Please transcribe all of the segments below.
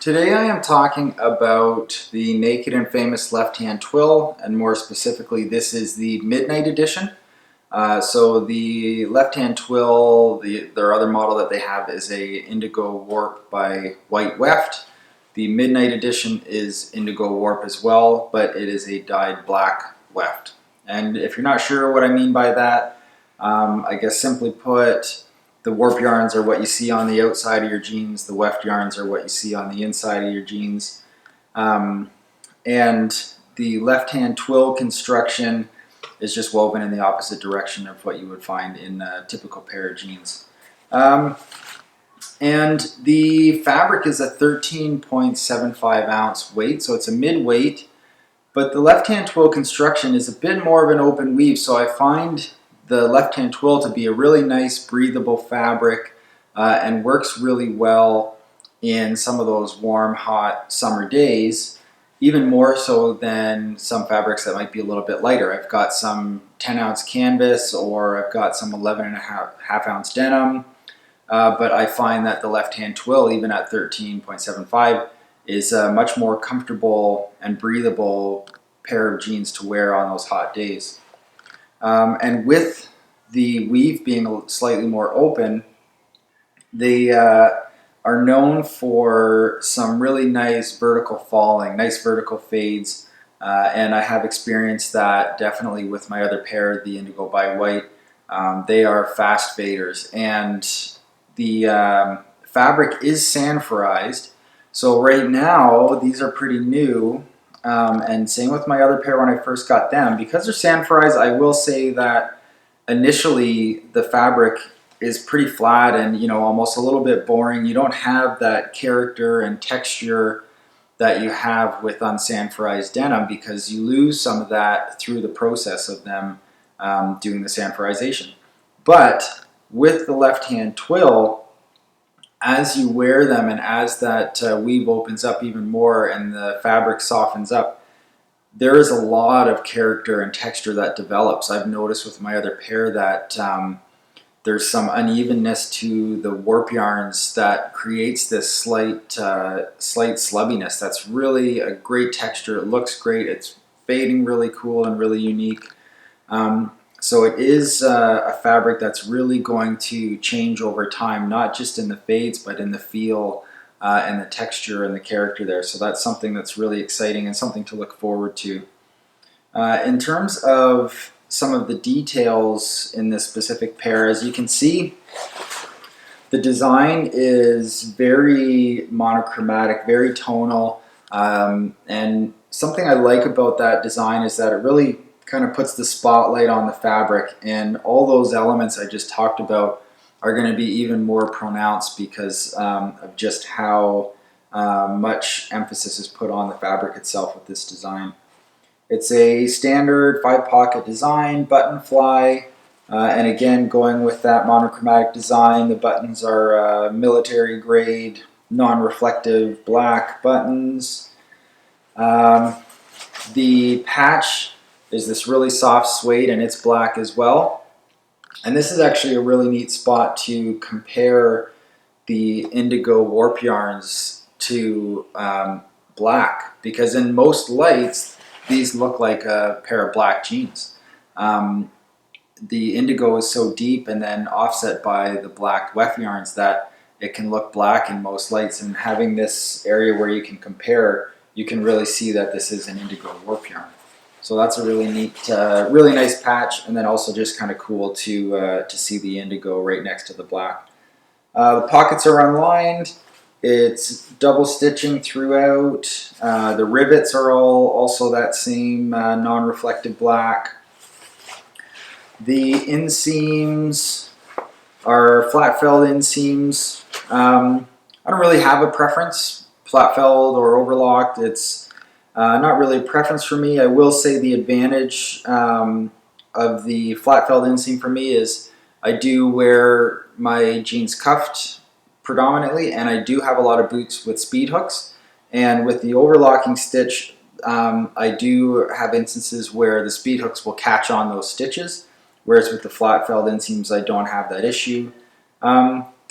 Today I am talking about the Naked and Famous Left-Hand Twill, and more specifically this is the Midnight Edition. So the Left-Hand Twill, their other model that they have is a Indigo Warp by White Weft. The Midnight Edition is Indigo Warp as well, but it is a dyed black weft. And if you're not sure what I mean by that, I guess simply put, the warp yarns are what you see on the outside of your jeans. The weft yarns are what you see on the inside of your jeans. And the left-hand twill construction is just woven in the opposite direction of what you would find in a typical pair of jeans. And the fabric is a 13.75 ounce weight, so it's a mid-weight. But the left-hand twill construction is a bit more of an open weave, so I find the left-hand twill to be a really nice breathable fabric and works really well in some of those warm, hot summer days, even more so than some fabrics that might be a little bit lighter. I've got some 10-ounce canvas, or I've got some 11.5 ounce denim, but I find that the left-hand twill, even at 13.75, is a much more comfortable and breathable pair of jeans to wear on those hot days. And with the weave being slightly more open, they are known for some really nice vertical falling, nice vertical fades, and I have experienced that definitely with my other pair, the Indigo by White. They are fast faders, and the fabric is sanforized. So right now, these are pretty new. And same with my other pair when I first got them. Because they're sanforized, I will say that initially the fabric is pretty flat and almost a little bit boring. You don't have that character and texture that you have with unsanforized denim, because you lose some of that through the process of them doing the sanforization. But with the left-hand twill, as you wear them and as that weave opens up even more and the fabric softens up, there is a lot of character and texture that develops. I've noticed with my other pair that there's some unevenness to the warp yarns that creates this slight slubbiness. That's really a great texture. It looks great. It's fading really cool and really unique. So it is a fabric that's really going to change over time, not just in the fades, but in the feel and the texture and the character there. So that's something that's really exciting and something to look forward to. In terms of some of the details in this specific pair, as you can see, the design is very monochromatic, very tonal, and something I like about that design is that it really kind of puts the spotlight on the fabric, and all those elements I just talked about are going to be even more pronounced because of just how much emphasis is put on the fabric itself with this design. It's a standard 5-pocket design, button fly, and again, going with that monochromatic design, the buttons are military grade, non-reflective black buttons. The patch is this really soft suede, and it's black as well. And this is actually a really neat spot to compare the Indigo Warp yarns to black, because in most lights these look like a pair of black jeans. The indigo is so deep and then offset by the black weft yarns that it can look black in most lights, and having this area where you can compare, you can really see that this is an Indigo Warp yarn. So that's a really neat, really nice patch, and then also just kind of cool to see the indigo right next to the black. The pockets are unlined. It's double stitching throughout. The rivets are all also that same non-reflective black. The inseams are flat-felled inseams. I don't really have a preference, flat-felled or overlocked. It's not really a preference for me. I will say the advantage of the flat-felled inseam for me is I do wear my jeans cuffed predominantly, and I do have a lot of boots with speed hooks. And with the overlocking stitch, I do have instances where the speed hooks will catch on those stitches, whereas with the flat-felled inseams, I don't have that issue.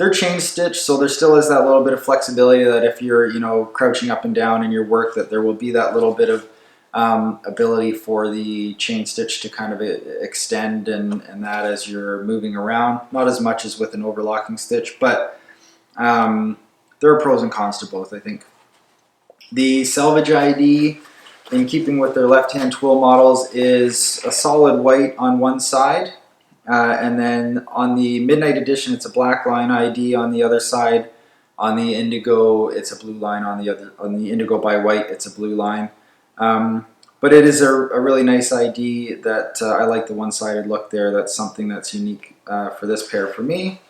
They're chain stitched, so there still is that little bit of flexibility that if you're, crouching up and down in your work, that there will be that little bit of ability for the chain stitch to kind of extend and that as you're moving around. Not as much as with an overlocking stitch, but there are pros and cons to both, I think. The Selvage ID, in keeping with their left-hand twill models, is a solid white on one side, and then on the Midnight Edition, it's a black line ID on the other side. On the Indigo, it's a blue line on the other. On the Indigo by White, it's a blue line. But it is a really nice ID that I like the one-sided look there. That's something that's unique for this pair for me.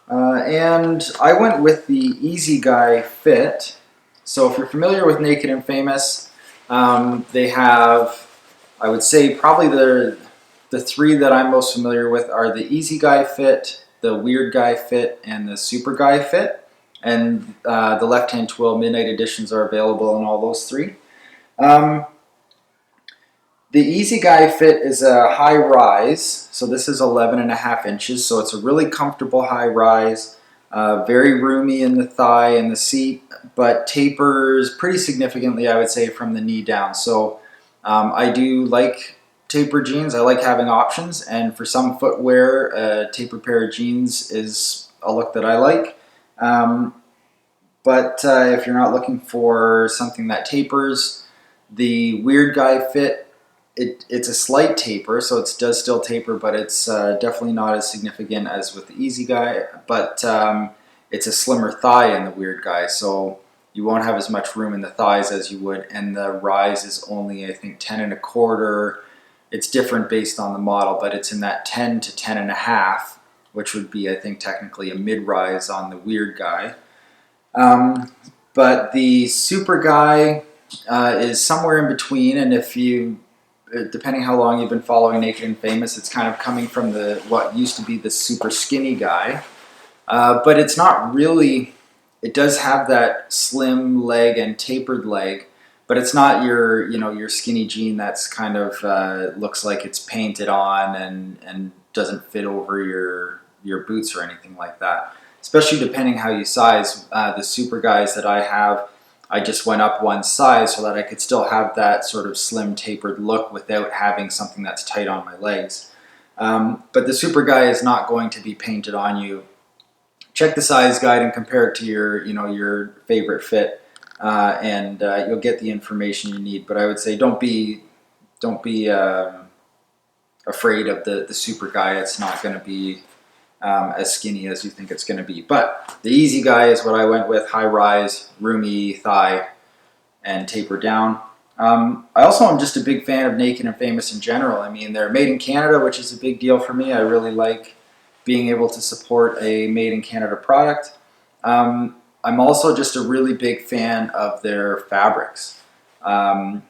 And I went with the Easy Guy fit. So if you're familiar with Naked and Famous, they have, I would say, probably the three that I'm most familiar with are the Easy Guy fit, the Weird Guy fit, and the Super Guy fit. And the left-hand twill Midnight Editions are available in all those three. The Easy Guy fit is a high rise, so this is 11.5 inches, so it's a really comfortable high rise, very roomy in the thigh and the seat, but tapers pretty significantly, I would say, from the knee down. So I do like taper jeans. I like having options, and for some footwear, a taper pair of jeans is a look that I like. But if you're not looking for something that tapers, the Weird Guy fit, it's a slight taper, so it does still taper, but it's definitely not as significant as with the Easy Guy. But it's a slimmer thigh in the Weird Guy, so you won't have as much room in the thighs as you would, and the rise is only, I think, 10.25. It's different based on the model, but it's in that 10 to 10.5, which would be, I think, technically a mid-rise on the Weird Guy. But the Super Guy is somewhere in between, and if you, depending how long you've been following Naked and Famous, it's kind of coming from what used to be the super skinny guy. But it's not really, it does have that slim leg and tapered leg, but it's not your skinny jean that's kind of looks like it's painted on and doesn't fit over your boots or anything like that. Especially depending how you size. The Super Guys that I have, I just went up one size so that I could still have that sort of slim tapered look without having something that's tight on my legs. But the Super Guy is not going to be painted on you. Check the size guide and compare it to your favorite fit, and you'll get the information you need. But I would say don't be afraid of the Super Guy. It's not going to be as skinny as you think it's going to be. But the Easy Guy is what I went with: high rise, roomy thigh, and taper down. I also am just a big fan of Naked and Famous in general. I mean, they're made in Canada, which is a big deal for me. I really like being able to support a made in Canada product. I'm also just a really big fan of their fabrics. I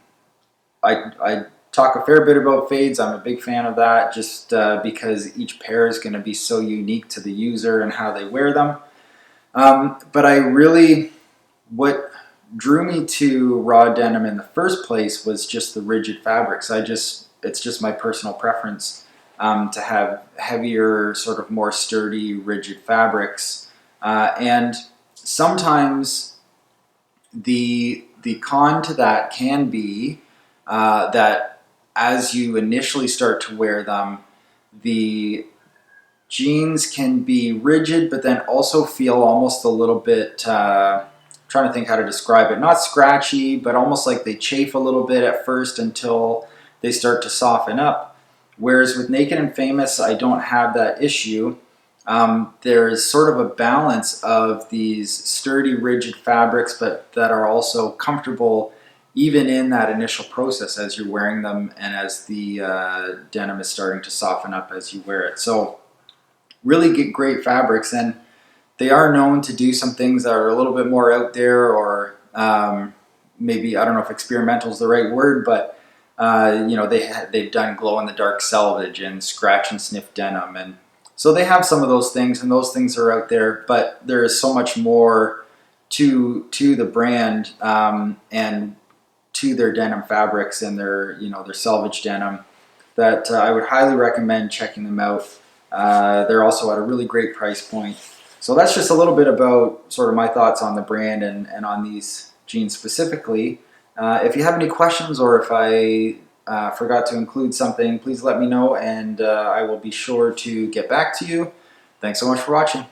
talk a fair bit about fades. I'm a big fan of that just because each pair is going to be so unique to the user and how they wear them. But what drew me to raw denim in the first place was just the rigid fabrics. It's just my personal preference to have heavier, sort of more sturdy, rigid fabrics. And sometimes the con to that can be that as you initially start to wear them, the jeans can be rigid, but then also feel almost a little bit, trying to think how to describe it, not scratchy, but almost like they chafe a little bit at first until they start to soften up. Whereas with Naked and Famous, I don't have that issue. There's sort of a balance of these sturdy, rigid fabrics, but that are also comfortable even in that initial process as you're wearing them and as the denim is starting to soften up as you wear it. So really get great fabrics, and they are known to do some things that are a little bit more out there, or maybe, I don't know if experimental is the right word, but they've done glow-in-the-dark selvage and scratch and sniff denim, and so they have some of those things, and those things are out there, but there is so much more to the brand and to their denim fabrics and their selvage denim that I would highly recommend checking them out. They're also at a really great price point. So that's just a little bit about sort of my thoughts on the brand and on these jeans specifically. If you have any questions or if I forgot to include something, please let me know and I will be sure to get back to you. Thanks so much for watching.